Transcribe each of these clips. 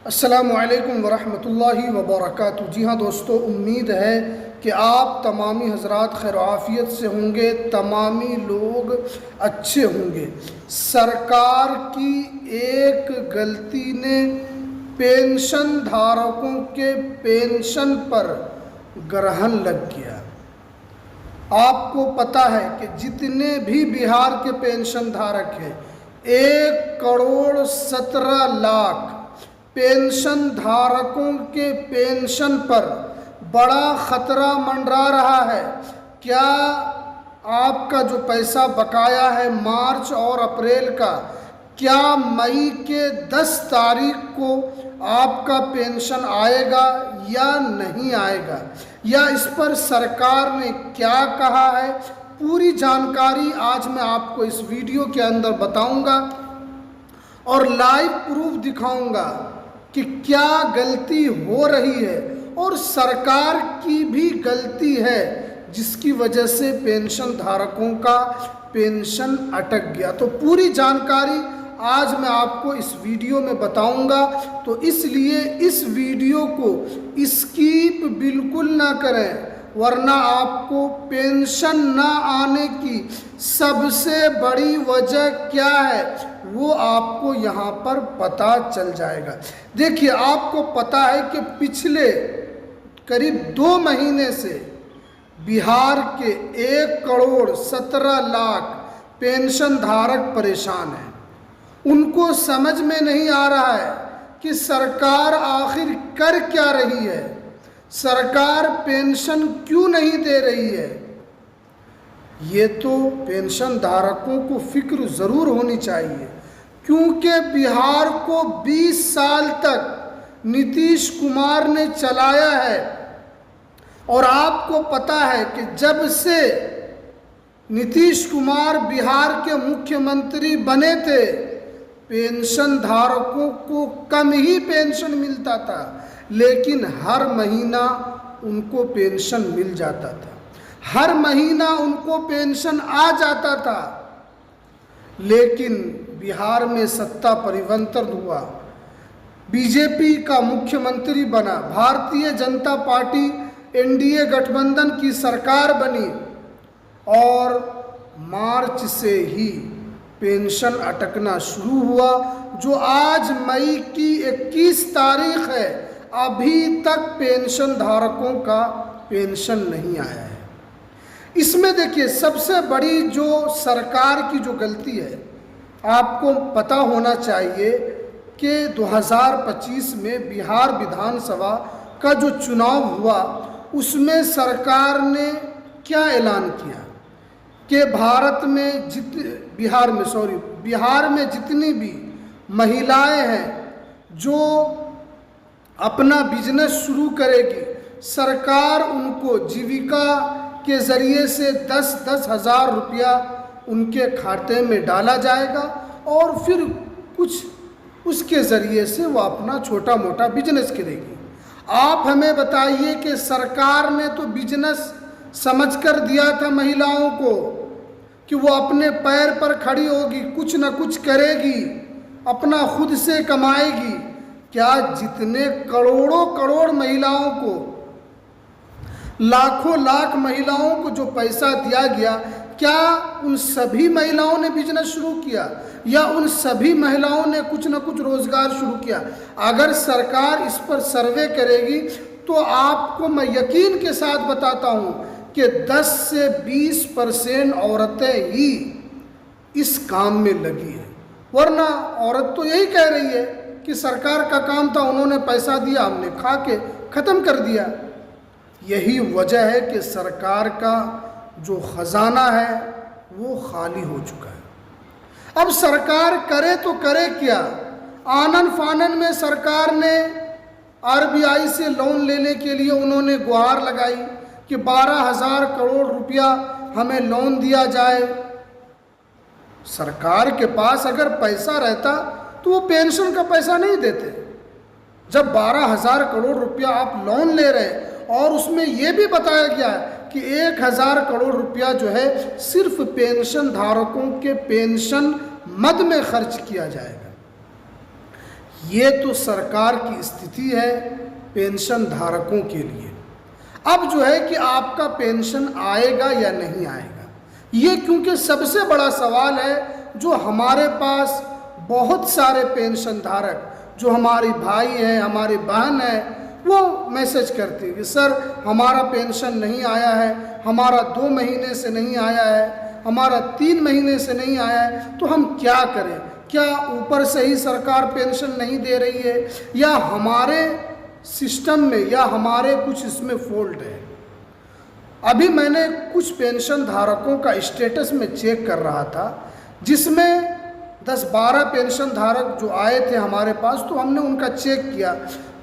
अस्सलामुअलैकुम वरहमतुल्लाहि वबरकातुहू। जी हाँ दोस्तों, उम्मीद है कि आप तमामी हज़रात खैर आफ़ियत से होंगे, तमामी लोग अच्छे होंगे। सरकार की एक गलती ने पेंशन धारकों के पेंशन पर ग्रहण लग गया। आपको पता है कि जितने भी बिहार के पेंशन धारक हैं, 1,17,00,000 पेंशन धारकों के पेंशन पर बड़ा खतरा मंडरा रहा है। क्या आपका जो पैसा बकाया है मार्च और अप्रैल का, क्या मई के 10 तारीख को आपका पेंशन आएगा या नहीं आएगा, या इस पर सरकार ने क्या कहा है, पूरी जानकारी आज मैं आपको इस वीडियो के अंदर बताऊंगा और लाइव प्रूफ दिखाऊंगा कि क्या गलती हो रही है और सरकार की भी गलती है जिसकी वजह से पेंशन धारकों का पेंशन अटक गया। तो पूरी जानकारी आज मैं आपको इस वीडियो में बताऊंगा, तो इसलिए इस वीडियो को स्किप बिल्कुल ना करें, वरना आपको पेंशन ना आने की सबसे बड़ी वजह क्या है वो आपको यहाँ पर पता चल जाएगा। देखिए, आपको पता है कि पिछले करीब 2 महीने से बिहार के 1,17,00,000 पेंशन धारक परेशान हैं। उनको समझ में नहीं आ रहा है कि सरकार आखिर कर क्या रही है, सरकार पेंशन क्यों नहीं दे रही है। ये तो पेंशन धारकों को फिक्र ज़रूर होनी चाहिए, क्योंकि बिहार को 20 साल तक नीतीश कुमार ने चलाया है और आपको पता है कि जब से नीतीश कुमार बिहार के मुख्यमंत्री बने थे, पेंशन धारकों को कम ही पेंशन मिलता था, लेकिन हर महीना उनको पेंशन मिल जाता था, हर महीना उनको पेंशन आ जाता था। लेकिन बिहार में सत्ता परिवर्तन हुआ, बीजेपी का मुख्यमंत्री बना, भारतीय जनता पार्टी एनडीए गठबंधन की सरकार बनी और मार्च से ही पेंशन अटकना शुरू हुआ। जो आज मई की 21 तारीख है, अभी तक पेंशन धारकों का पेंशन नहीं आया है। इसमें देखिए, सबसे बड़ी जो सरकार की जो गलती है, आपको पता होना चाहिए कि 2025 में बिहार विधानसभा का जो चुनाव हुआ, उसमें सरकार ने क्या ऐलान किया कि बिहार में जितनी भी महिलाएं हैं जो अपना बिजनेस शुरू करेगी, सरकार उनको जीविका के ज़रिए से 10-10 हज़ार रुपया उनके खाते में डाला जाएगा और फिर कुछ उसके ज़रिए से वो अपना छोटा मोटा बिजनेस करेगी। आप हमें बताइए कि सरकार ने तो बिजनेस समझकर दिया था महिलाओं को कि वो अपने पैर पर खड़ी होगी, कुछ न कुछ करेगी, अपना खुद से कमाएगी। क्या जितने करोड़ों करोड़ महिलाओं को, लाखों लाख महिलाओं को जो पैसा दिया गया, क्या उन सभी महिलाओं ने बिजनेस शुरू किया या उन सभी महिलाओं ने कुछ न कुछ रोजगार शुरू किया? अगर सरकार इस पर सर्वे करेगी तो आपको मैं यकीन के साथ बताता हूं कि 10 से 20% औरतें ही इस काम में लगी है। वरना औरत तो यही कह रही है कि सरकार का काम था, उन्होंने पैसा दिया, हमने खा के ख़त्म कर दिया। यही वजह है कि सरकार का जो ख़जाना है वो खाली हो चुका है। अब सरकार करे तो करे क्या? आनन फानन में सरकार ने आरबीआई से लोन लेने के लिए उन्होंने गुहार लगाई कि 12,000 करोड़ रुपया हमें लोन दिया जाए। सरकार के पास अगर पैसा रहता तो वो पेंशन का पैसा नहीं देते। जब 12,000 करोड़ रुपया आप लोन ले रहे और उसमें ये भी बताया गया है कि 1,000 करोड़ रुपया जो है सिर्फ पेंशन धारकों के पेंशन मद में खर्च किया जाएगा, ये तो सरकार की स्थिति है पेंशन धारकों के लिए। अब जो है कि आपका पेंशन आएगा या नहीं आएगा, ये क्योंकि सबसे बड़ा सवाल है जो हमारे पास बहुत सारे पेंशन धारक, जो हमारे भाई हैं, हमारी बहन है, वो मैसेज करती है कि सर हमारा पेंशन नहीं आया है, हमारा 2 महीने से नहीं आया है, हमारा 3 महीने से नहीं आया है, तो हम क्या करें? क्या ऊपर से ही सरकार पेंशन नहीं दे रही है, या हमारे सिस्टम में, या हमारे कुछ इसमें फॉल्ट है? अभी मैंने कुछ पेंशन धारकों का स्टेटस में चेक कर रहा था, जिसमें 10-12 पेंशन धारक जो आए थे हमारे पास, तो हमने उनका चेक किया,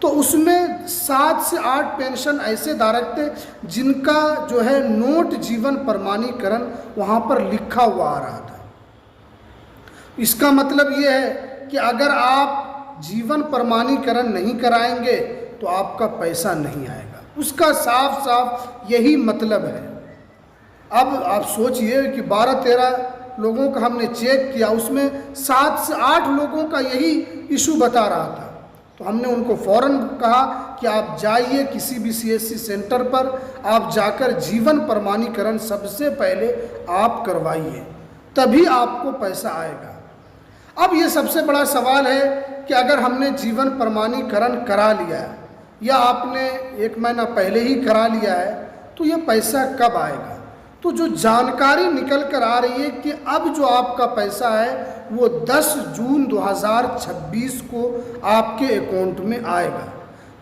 तो उसमें 7 से 8 पेंशन ऐसे धारक थे जिनका जो है नोट जीवन प्रमाणीकरण वहाँ पर लिखा हुआ आ रहा था। इसका मतलब ये है कि अगर आप जीवन प्रमाणीकरण नहीं कराएंगे तो आपका पैसा नहीं आएगा। उसका साफ साफ यही मतलब है। अब आप सोचिए कि 12-13 लोगों का हमने चेक किया, उसमें 7 से 8 लोगों का यही इशू बता रहा था। तो हमने उनको फ़ौरन कहा कि आप जाइए किसी भी CSC सेंटर पर, आप जाकर जीवन प्रमाणीकरण सबसे पहले आप करवाइए, तभी आपको पैसा आएगा। अब ये सबसे बड़ा सवाल है कि अगर हमने जीवन प्रमाणीकरण करा लिया है या आपने 1 महीना पहले ही करा लिया है, तो ये पैसा कब आएगा? तो जो जानकारी निकल कर आ रही है कि अब जो आपका पैसा है वो 10 जून 2026 को आपके अकाउंट में आएगा,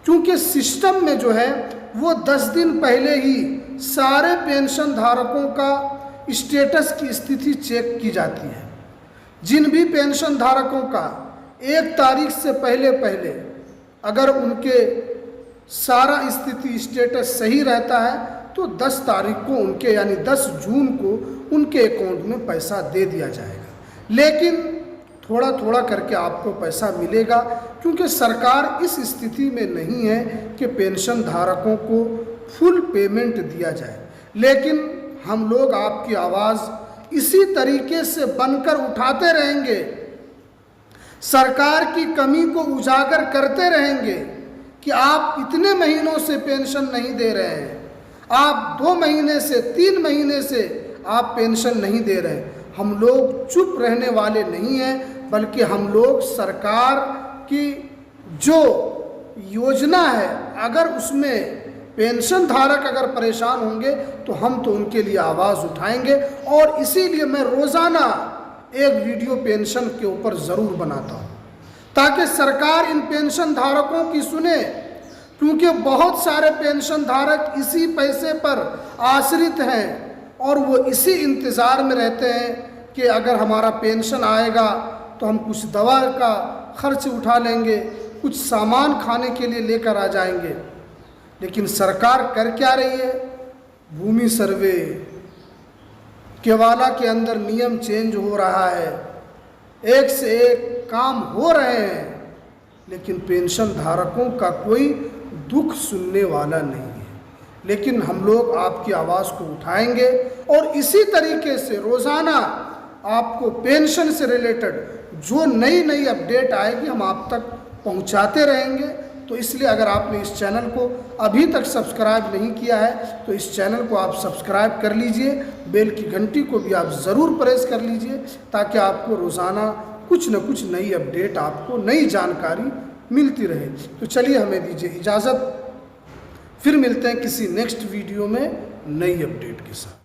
क्योंकि सिस्टम में जो है वो 10 दिन पहले ही सारे पेंशन धारकों का स्टेटस की स्थिति चेक की जाती है। जिन भी पेंशन धारकों का 1 तारीख से पहले अगर उनके सारा स्थिति स्टेटस सही रहता है तो 10 तारीख को उनके, यानी 10 जून को उनके अकाउंट में पैसा दे दिया जाएगा। लेकिन थोड़ा थोड़ा करके आपको पैसा मिलेगा, क्योंकि सरकार इस स्थिति में नहीं है कि पेंशन धारकों को फुल पेमेंट दिया जाए। लेकिन हम लोग आपकी आवाज़ इसी तरीके से बनकर उठाते रहेंगे, सरकार की कमी को उजागर करते रहेंगे कि आप इतने महीनों से पेंशन नहीं दे रहे हैं, आप 2 महीने से 3 महीने से आप पेंशन नहीं दे रहे। हम लोग चुप रहने वाले नहीं हैं, बल्कि हम लोग सरकार की जो योजना है, अगर उसमें पेंशन धारक अगर परेशान होंगे तो हम तो उनके लिए आवाज़ उठाएंगे। और इसीलिए मैं रोज़ाना एक वीडियो पेंशन के ऊपर ज़रूर बनाता हूँ, ताकि सरकार इन पेंशन धारकों की सुने, क्योंकि बहुत सारे पेंशन धारक इसी पैसे पर आश्रित हैं और वो इसी इंतज़ार में रहते हैं कि अगर हमारा पेंशन आएगा तो हम कुछ दवा का खर्च उठा लेंगे, कुछ सामान खाने के लिए लेकर आ जाएंगे। लेकिन सरकार कर क्या रही है? भूमि सर्वे, केवाला के अंदर नियम चेंज हो रहा है, एक से एक काम हो रहे हैं, लेकिन पेंशन धारकों का कोई दुख सुनने वाला नहीं है। लेकिन हम लोग आपकी आवाज़ को उठाएंगे और इसी तरीके से रोज़ाना आपको पेंशन से रिलेटेड जो नई अपडेट आएगी हम आप तक पहुंचाते रहेंगे। तो इसलिए अगर आपने इस चैनल को अभी तक सब्सक्राइब नहीं किया है तो इस चैनल को आप सब्सक्राइब कर लीजिए, बेल की घंटी को भी आप ज़रूर प्रेस कर लीजिए, ताकि आपको रोज़ाना कुछ न कुछ नई अपडेट, आपको नई जानकारी मिलती रहे। तो चलिए हमें दीजिए इजाज़त, फिर मिलते हैं किसी नेक्स्ट वीडियो में नई अपडेट के साथ।